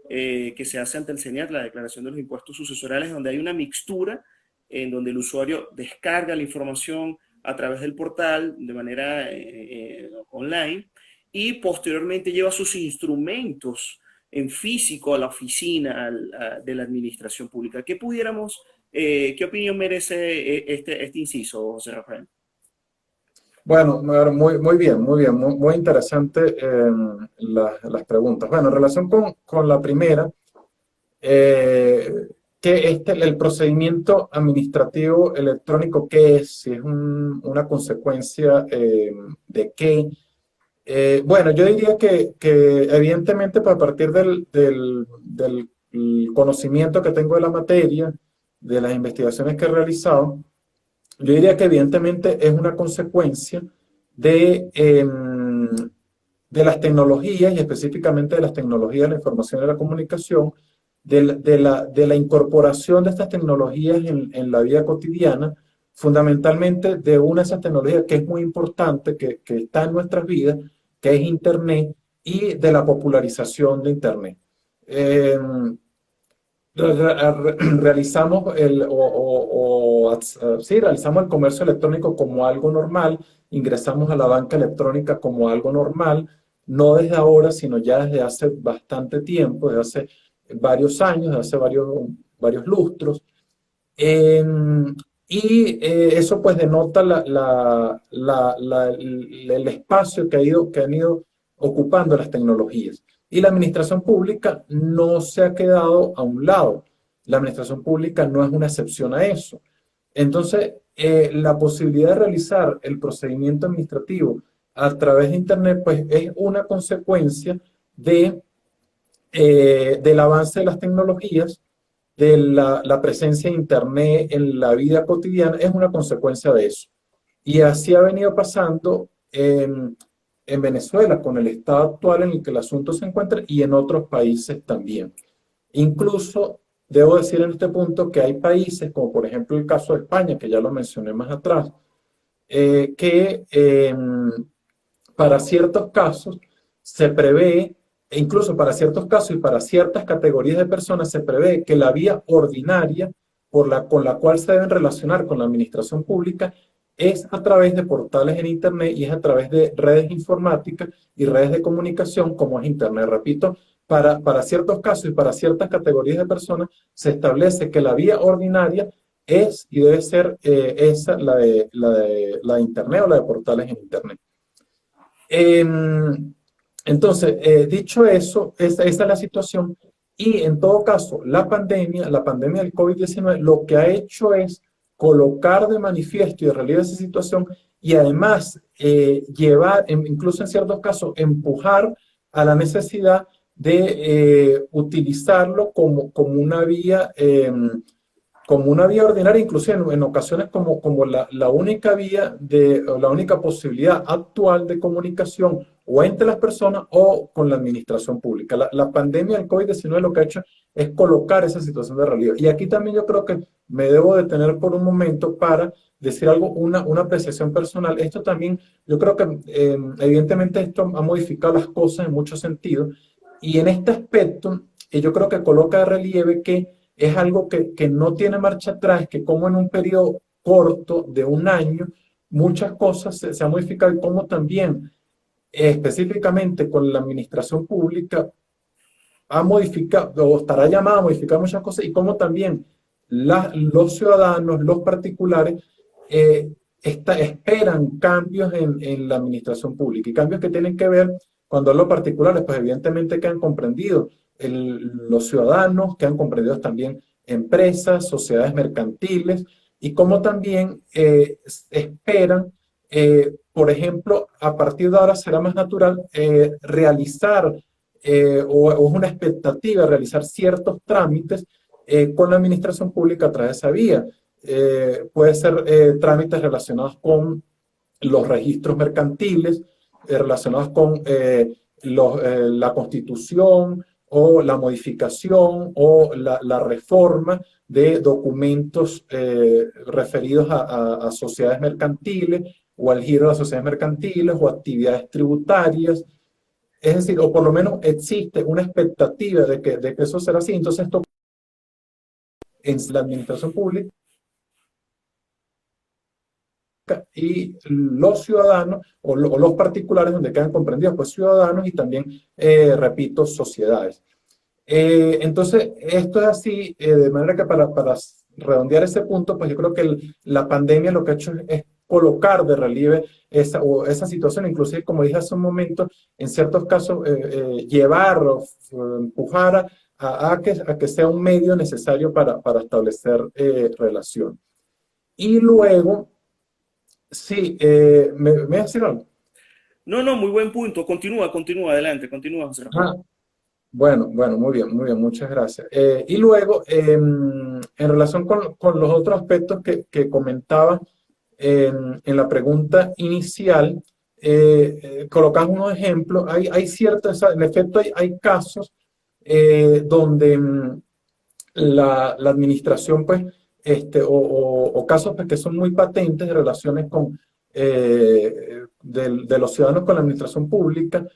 [SPEAKER 1] que se hace ante el CENIAT, la declaración de los impuestos sucesorales, donde hay una mixtura en donde el usuario descarga la información a través del portal de manera online y posteriormente lleva sus instrumentos en físico a la oficina de la administración pública. ¿Qué opinión merece este inciso, José Rafael?
[SPEAKER 2] Bueno, muy bien, muy interesante las preguntas. Bueno, en relación con la primera, eh, el procedimiento administrativo electrónico, ¿qué es? Si es una consecuencia de qué. Bueno, yo diría que evidentemente pues, a partir del conocimiento que tengo de la materia, de las investigaciones que he realizado, yo diría que evidentemente es una consecuencia de las tecnologías y específicamente de las tecnologías de la información y la comunicación, de la incorporación de estas tecnologías en la vida cotidiana, fundamentalmente de una de esas tecnologías que es muy importante, que está en nuestras vidas, que es Internet y de la popularización de Internet. Eh, realizamos sí, realizamos el comercio electrónico como algo normal, ingresamos a la banca electrónica como algo normal, no desde ahora, sino ya desde hace bastante tiempo, desde hace varios años, desde hace varios lustros. Eh, eso pues denota el espacio que han ido ocupando las tecnologías. Y la administración pública no se ha quedado a un lado. La administración pública no es una excepción a eso. Entonces, la posibilidad de realizar el procedimiento administrativo a través de Internet, pues es una consecuencia del avance de las tecnologías, de la presencia de Internet en la vida cotidiana, es una consecuencia de eso. Y así ha venido pasando en Venezuela, con el estado actual en el que el asunto se encuentra y en otros países también. Incluso, debo decir en este punto que hay países, como por ejemplo el caso de España, que ya lo mencioné más atrás, que para ciertos casos se prevé, e incluso para ciertos casos y para ciertas categorías de personas, se prevé que la vía ordinaria con la cual se deben relacionar con la administración pública es a través de portales en Internet y es a través de redes informáticas y redes de comunicación como es Internet. Repito, para ciertos casos y para ciertas categorías de personas se establece que la vía ordinaria es y debe ser esa, la de Internet o la de portales en Internet. Entonces, dicho eso, esa es la situación. Y en todo caso, la pandemia del COVID-19, lo que ha hecho es colocar de manifiesto y de relieve esa situación y además llevar, incluso en ciertos casos, empujar a la necesidad de utilizarlo como una vía ordinaria, inclusive en ocasiones como la única vía o la única posibilidad actual de comunicación o entre las personas o con la administración pública. La pandemia del COVID-19 lo que ha hecho es colocar esa situación de relieve. Y aquí también yo creo que me debo detener por un momento para decir algo, una apreciación personal. Esto también, yo creo que evidentemente esto ha modificado las cosas en muchos sentidos. Y en este aspecto, yo creo que coloca de relieve que es algo que no tiene marcha atrás, que como en un periodo corto de un año, muchas cosas se han modificado y como también específicamente con la administración pública ha modificado o estará llamada a modificar muchas cosas y como también los ciudadanos, los particulares, esperan cambios en la administración pública y cambios que tienen que ver, cuando los particulares, pues evidentemente que han comprendido los ciudadanos, que han comprendido también empresas, sociedades mercantiles, y como también esperan, por ejemplo, a partir de ahora será más natural realizar, o es una expectativa realizar ciertos trámites con la administración pública a través de esa vía. Puede ser trámites relacionados con los registros mercantiles, relacionados con la constitución o la modificación o la reforma de documentos referidos a sociedades mercantiles o al giro de las sociedades mercantiles o actividades tributarias. Es decir, o por lo menos existe una expectativa de que eso será así. Entonces, esto en la administración pública y los ciudadanos o los particulares donde quedan comprendidos, pues ciudadanos y también, repito, sociedades. Entonces, esto es así, de manera que para redondear ese punto, pues yo creo que la pandemia lo que ha hecho es colocar de relieve esa situación, inclusive, como dije hace un momento, en ciertos casos, llevar o empujar a que sea un medio necesario para establecer relación. Y luego, sí, ¿me vas a decir algo?
[SPEAKER 1] No, no, muy buen punto. Continúa, continúa, adelante, continúa, José Rafael.
[SPEAKER 2] Ah, bueno, muy bien, muchas gracias. Y luego, en relación con los otros aspectos que comentaba en la pregunta inicial, colocamos unos ejemplos. Hay ciertos, en efecto, hay casos donde la administración, pues, o casos pues, que son muy patentes de relaciones de los ciudadanos con la administración pública.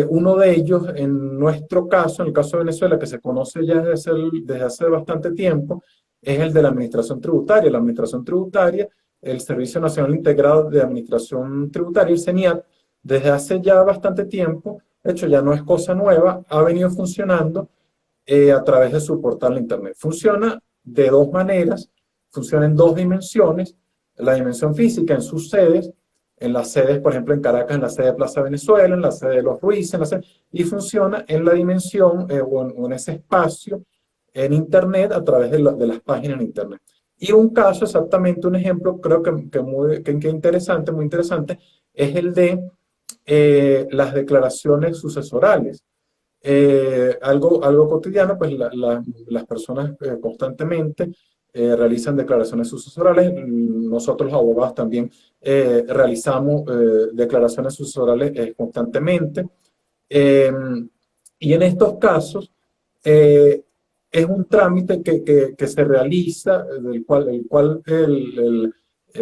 [SPEAKER 2] Uno de ellos, en nuestro caso, en el caso de Venezuela, que se conoce ya desde hace bastante tiempo, es el de la administración tributaria. La administración tributaria, el Servicio Nacional Integrado de Administración Tributaria, el CENIAT, desde hace ya bastante tiempo, de hecho ya no es cosa nueva, ha venido funcionando a través de su portal de Internet. Funciona de dos maneras, funciona en dos dimensiones: la dimensión física en sus sedes, en las sedes, por ejemplo, en Caracas, en la sede de Plaza Venezuela, en la sede de Los Ruiz, y funciona en la dimensión o en ese espacio en Internet a través de las páginas en Internet. Y un caso, exactamente un ejemplo, creo que interesante, muy interesante, es el de las declaraciones sucesorales. Algo cotidiano, pues las personas constantemente realizan declaraciones sucesorales. Nosotros los abogados también realizamos declaraciones sucesorales constantemente. Y en estos casos es un trámite que se realiza, el cual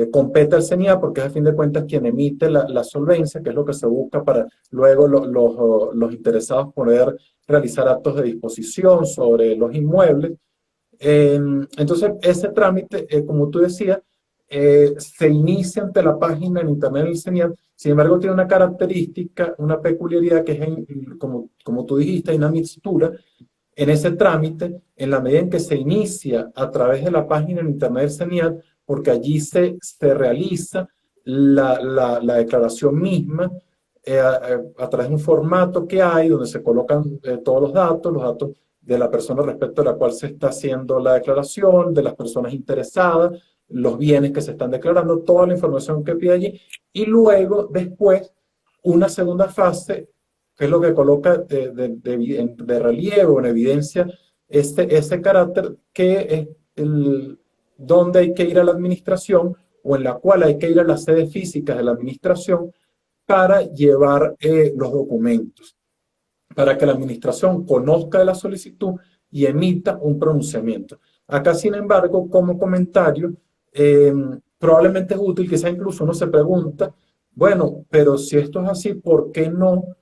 [SPEAKER 2] compete al CENIAT, porque es a fin de cuentas quien emite la solvencia, que es lo que se busca para luego los interesados poder realizar actos de disposición sobre los inmuebles. Entonces, ese trámite, como tú decías, se inicia ante la página en Internet del CENIAT. Sin embargo, tiene una característica, una peculiaridad que es, como tú dijiste, hay una mixtura en ese trámite, en la medida en que se inicia a través de la página en Internet del CENIAT, porque allí se realiza la declaración misma a través de un formato que hay donde se colocan todos los datos de la persona respecto a la cual se está haciendo la declaración, de las personas interesadas, los bienes que se están declarando, toda la información que pide allí, y luego, después, una segunda fase, que es lo que coloca de relieve o en evidencia ese carácter que es donde hay que ir a la administración o en la cual hay que ir a las sedes físicas de la administración para llevar los documentos, para que la administración conozca de la solicitud y emita un pronunciamiento. Acá, sin embargo, como comentario, probablemente es útil, quizá incluso uno se pregunta, bueno, pero si esto es así, ¿por qué no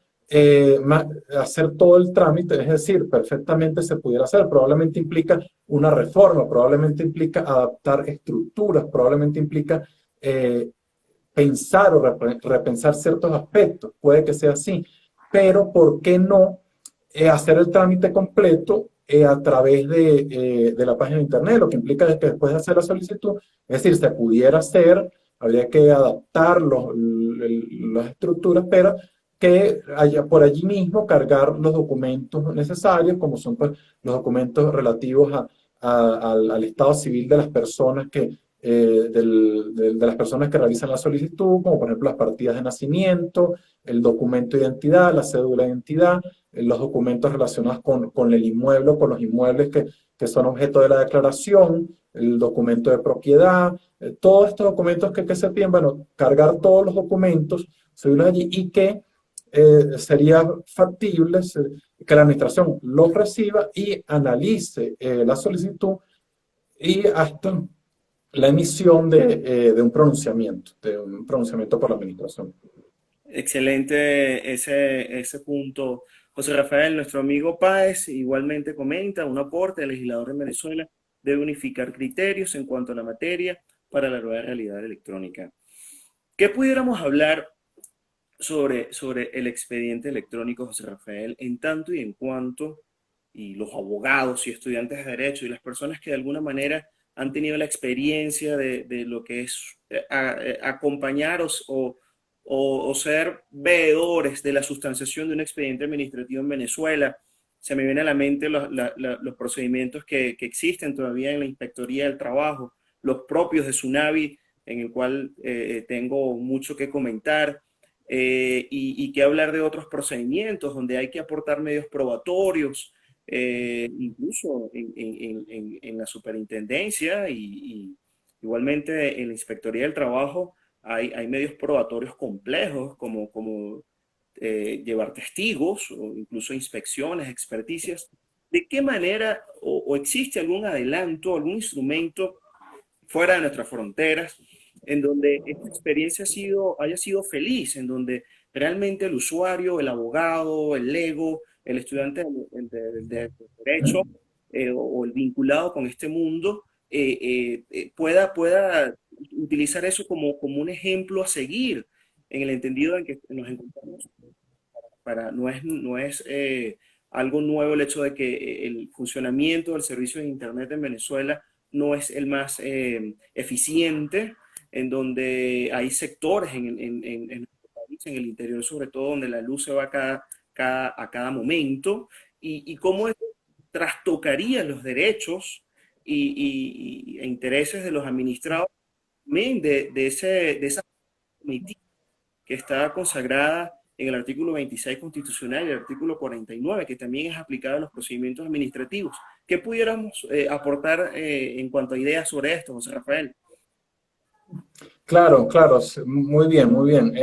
[SPEAKER 2] hacer todo el trámite? Es decir, perfectamente se pudiera hacer, probablemente implica una reforma, probablemente implica adaptar estructuras, probablemente implica pensar o repensar ciertos aspectos, puede que sea así, pero ¿por qué no hacer el trámite completo a través de la página de internet? Lo que implica es que después de hacer la solicitud, es decir, se pudiera hacer, habría que adaptar las estructuras, pero que haya por allí mismo cargar los documentos necesarios, como son pues, los documentos relativos al estado civil de las personas de las personas que realizan la solicitud, como por ejemplo las partidas de nacimiento, el documento de identidad, la cédula de identidad, los documentos relacionados con el inmueble o con los inmuebles que son objeto de la declaración, el documento de propiedad, todos estos documentos que se piden, bueno, cargar todos los documentos, subirlos allí y que sería factible que la administración los reciba y analice la solicitud y hasta la emisión de un pronunciamiento por la administración.
[SPEAKER 1] Excelente ese punto. José Rafael, nuestro amigo Páez, igualmente comenta, un aporte del legislador en Venezuela debe unificar criterios en cuanto a la materia para la nueva realidad electrónica. ¿Qué pudiéramos hablar sobre el expediente electrónico, José Rafael, en tanto y en cuanto, y los abogados y estudiantes de derecho y las personas que de alguna manera han tenido la experiencia de lo que es acompañar o ser veedores de la sustanciación de un expediente administrativo en Venezuela? Se me vienen a la mente los procedimientos que existen todavía en la Inspectoría del Trabajo, los propios de SUNAVI, en el cual tengo mucho que comentar, y que hablar de otros procedimientos donde hay que aportar medios probatorios, incluso en la superintendencia y igualmente en la Inspectoría del Trabajo hay medios probatorios complejos como llevar testigos o incluso inspecciones, experticias. ¿De qué manera o existe algún adelanto, algún instrumento fuera de nuestras fronteras en donde esta experiencia haya sido feliz, en donde realmente el usuario, el abogado, el lego, el estudiante de derecho o el vinculado con este mundo pueda utilizar eso como un ejemplo a seguir, en el entendido en que nos encontramos? No es algo nuevo el hecho de que el funcionamiento del servicio de Internet en Venezuela no es el más eficiente, en donde hay sectores en nuestro país, en el interior sobre todo, donde la luz se va a cada momento, y cómo eso trastocaría los derechos e intereses de los administrados de esa comitiva que está consagrada en el artículo 26 constitucional y el artículo 49, que también es aplicado a los procedimientos administrativos. ¿Qué pudiéramos aportar en cuanto a ideas sobre esto, José Rafael?
[SPEAKER 2] Claro, claro, muy bien, muy bien.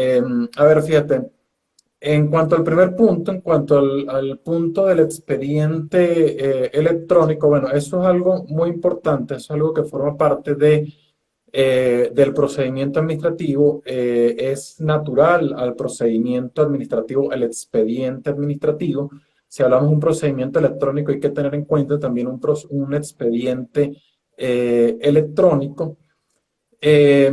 [SPEAKER 2] A ver, fíjate, en cuanto al primer punto, en cuanto al punto del expediente electrónico, bueno, eso es algo muy importante, eso es algo que forma parte del procedimiento administrativo. Es natural al procedimiento administrativo, el expediente administrativo. Si hablamos de un procedimiento electrónico, hay que tener en cuenta también un expediente electrónico. eh,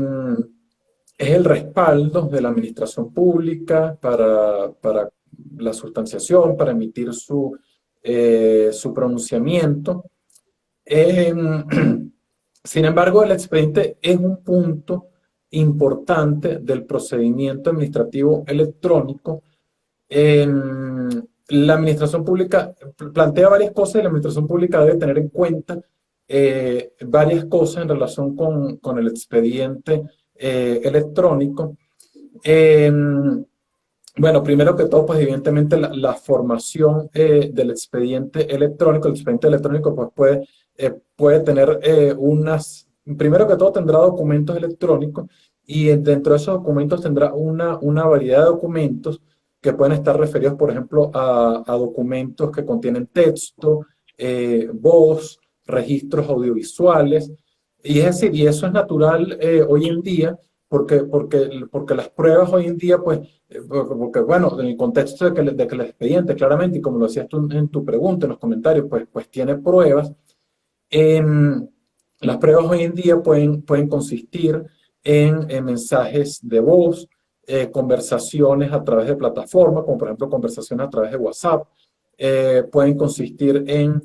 [SPEAKER 2] es el respaldo de la administración pública para la sustanciación, para emitir su pronunciamiento. Eh, Sin embargo, el expediente es un punto importante del procedimiento administrativo electrónico. La administración pública plantea varias cosas y la administración pública debe tener en cuenta varias cosas en relación con el expediente electrónico. Eh, bueno, primero que todo, pues evidentemente la formación del expediente electrónico. El expediente electrónico pues puede tener primero que todo tendrá documentos electrónicos y dentro de esos documentos tendrá una variedad de documentos que pueden estar referidos, por ejemplo, a documentos que contienen texto, voz, registros audiovisuales. Y es decir, y eso es natural hoy en día porque las pruebas hoy en día, pues, porque bueno, en el contexto de que el expediente, claramente, y como lo decías tú en tu pregunta, en los comentarios, pues tiene pruebas. Las pruebas hoy en día pueden consistir en mensajes de voz, conversaciones a través de plataformas, como por ejemplo conversaciones a través de WhatsApp, pueden consistir en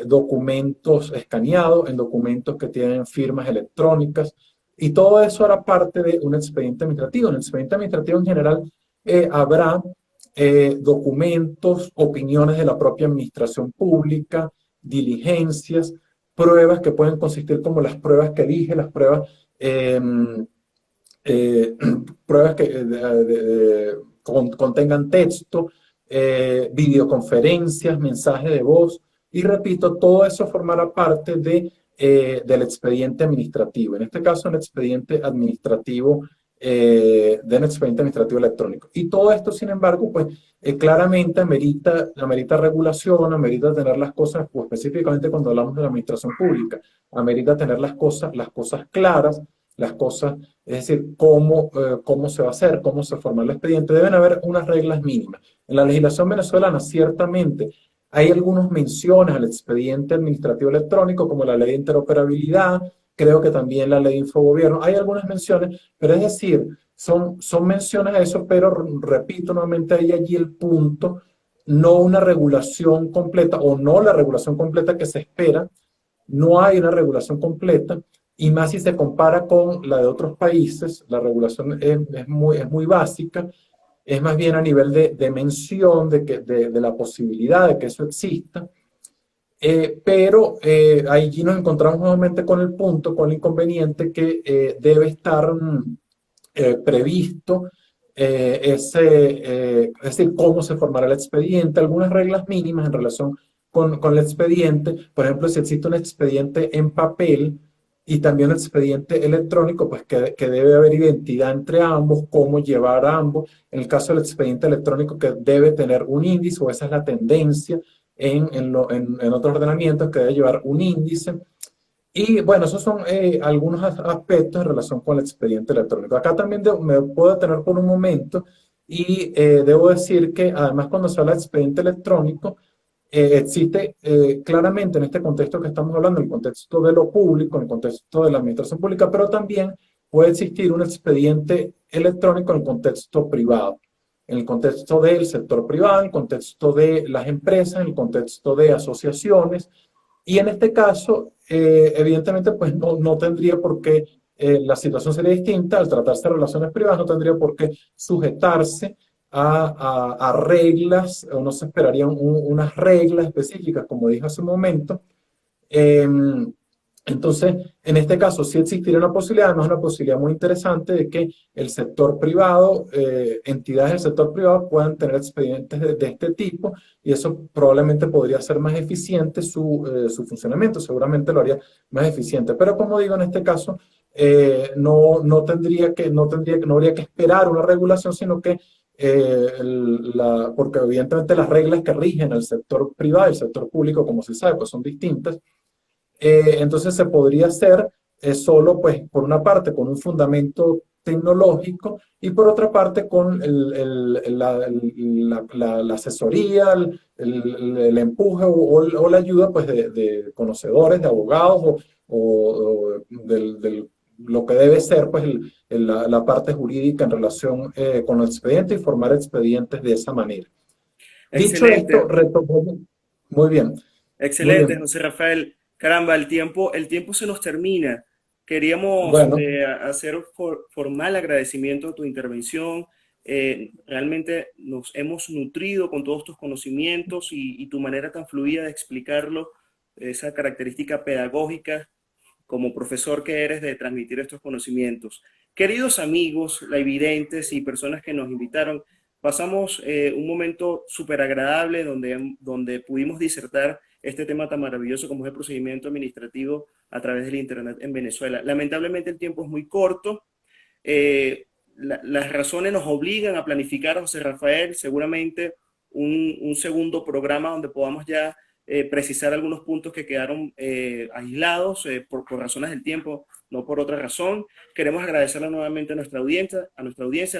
[SPEAKER 2] documentos escaneados, en documentos que tienen firmas electrónicas, y todo eso hará parte de un expediente administrativo. En el expediente administrativo en general habrá documentos, opiniones de la propia administración pública, diligencias, pruebas que pueden consistir como las pruebas que dije, las pruebas, eh, pruebas que contengan texto, videoconferencias, mensajes de voz, y repito, todo eso formará parte del expediente administrativo. En este caso, el expediente administrativo del expediente administrativo electrónico. Y todo esto, sin embargo, pues claramente amerita regulación, amerita tener las cosas, pues, específicamente cuando hablamos de la administración pública, amerita tener las cosas claras, las cosas, es decir, cómo se va a hacer, cómo se forma el expediente. Deben haber unas reglas mínimas. En la legislación venezolana, ciertamente, hay algunas menciones al expediente administrativo electrónico, como la ley de interoperabilidad, creo que también la ley de infogobierno. Hay algunas menciones, pero es decir, son menciones a eso, pero repito nuevamente, hay allí el punto, no una regulación completa o no la regulación completa que se espera, no hay una regulación completa, y más si se compara con la de otros países, la regulación es muy básica, es más bien a nivel de mención de la posibilidad de que eso exista. Pero allí nos encontramos nuevamente con el punto, con el inconveniente que debe estar previsto es decir, cómo se formará el expediente, algunas reglas mínimas en relación con el expediente. Por ejemplo, si existe un expediente en papel y también un expediente electrónico, pues que debe haber identidad entre ambos, cómo llevar a ambos. En el caso del expediente electrónico, que debe tener un índice, o esa es la tendencia en otros ordenamientos, que debe llevar un índice. Y bueno, esos son algunos aspectos en relación con el expediente electrónico. Acá también me puedo detener por un momento y debo decir que además, cuando se habla de expediente electrónico, existe claramente en este contexto que estamos hablando, en el contexto de lo público, en el contexto de la administración pública, pero también puede existir un expediente electrónico en el contexto privado, en el contexto del sector privado, en el contexto de las empresas, en el contexto de asociaciones. Y en este caso, evidentemente, pues no tendría por qué, la situación sería distinta. Al tratarse de relaciones privadas, no tendría por qué sujetarse a reglas, o no se esperarían unas reglas específicas, como dije hace un momento. Entonces, en este caso, sí existiría una posibilidad, además una posibilidad muy interesante, de que el sector privado, entidades del sector privado puedan tener expedientes de este tipo, y eso probablemente podría hacer más eficiente su funcionamiento, seguramente lo haría más eficiente. Pero como digo, en este caso, no habría que esperar una regulación, sino que porque evidentemente las reglas que rigen al sector privado y el sector público, como se sabe, pues son distintas. Entonces se podría hacer solo, pues, por una parte, con un fundamento tecnológico, y por otra parte con la asesoría, el empuje o la ayuda, pues, de conocedores, de abogados o lo que debe ser pues, la parte jurídica en relación con el expediente y formar expedientes de esa manera. Dicho esto,
[SPEAKER 1] Excelente,
[SPEAKER 2] retomamos. Muy bien, muy
[SPEAKER 1] excelente,
[SPEAKER 2] bien.
[SPEAKER 1] José Rafael. Caramba, el tiempo se nos termina. Queríamos
[SPEAKER 2] Bueno,
[SPEAKER 1] hacer formal agradecimiento a tu intervención. Realmente nos hemos nutrido con todos tus conocimientos y tu manera tan fluida de explicarlo, esa característica pedagógica como profesor que eres de transmitir estos conocimientos. Queridos amigos, evidentes y personas que nos invitaron, pasamos un momento súper agradable donde pudimos disertar este tema tan maravilloso como es el procedimiento administrativo a través del Internet en Venezuela. Lamentablemente el tiempo es muy corto. Las razones nos obligan a planificar, José Rafael, seguramente un segundo programa donde podamos ya precisar algunos puntos que quedaron aislados por razones del tiempo, no por otra razón. Queremos agradecerle nuevamente a nuestra audiencia,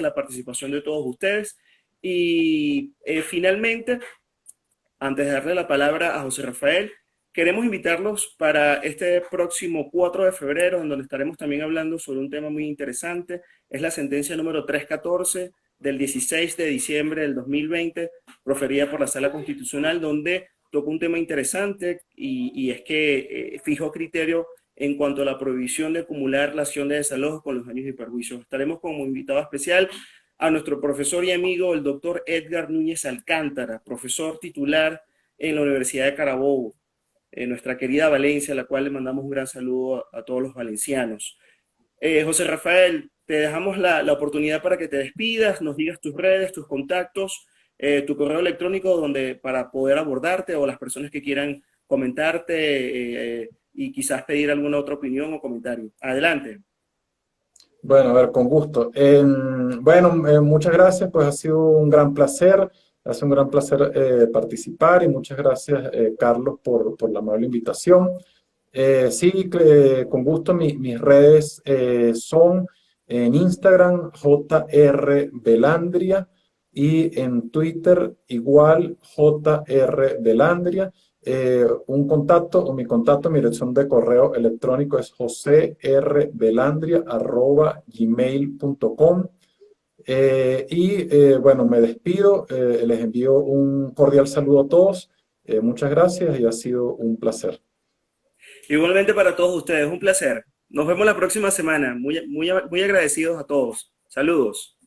[SPEAKER 1] la participación de todos ustedes. Y finalmente, antes de darle la palabra a José Rafael, queremos invitarlos para este próximo 4 de febrero, en donde estaremos también hablando sobre un tema muy interesante. Es la sentencia número 314 del 16 de diciembre del 2020, proferida por la Sala Constitucional, donde tocó un tema interesante y es que fijó criterio en cuanto a la prohibición de acumular la acción de desalojo con los daños y perjuicios. Estaremos como invitado especial a nuestro profesor y amigo, el doctor Edgar Núñez Alcántara, profesor titular en la Universidad de Carabobo, en nuestra querida Valencia, a la cual le mandamos un gran saludo a todos los valencianos. José Rafael, te dejamos la oportunidad para que te despidas, nos digas tus redes, tus contactos, tu correo electrónico donde, para poder abordarte o las personas que quieran comentarte y quizás pedir alguna otra opinión o comentario. Adelante.
[SPEAKER 2] bueno, a ver, con gusto. Bueno, muchas gracias, pues ha sido un gran placer, ha sido un gran placer participar y muchas gracias, Carlos, por la amable invitación. Sí, con gusto, mis redes son en Instagram, JR Belandria, y en Twitter igual, JR Belandria. Un contacto o mi contacto, mi dirección de correo electrónico es joserbelandria@gmail.com. Bueno, me despido, les envío un cordial saludo a todos, muchas gracias y ha sido un placer.
[SPEAKER 1] Igualmente para todos ustedes, un placer. Nos vemos la próxima semana. Muy agradecidos a todos. Saludos.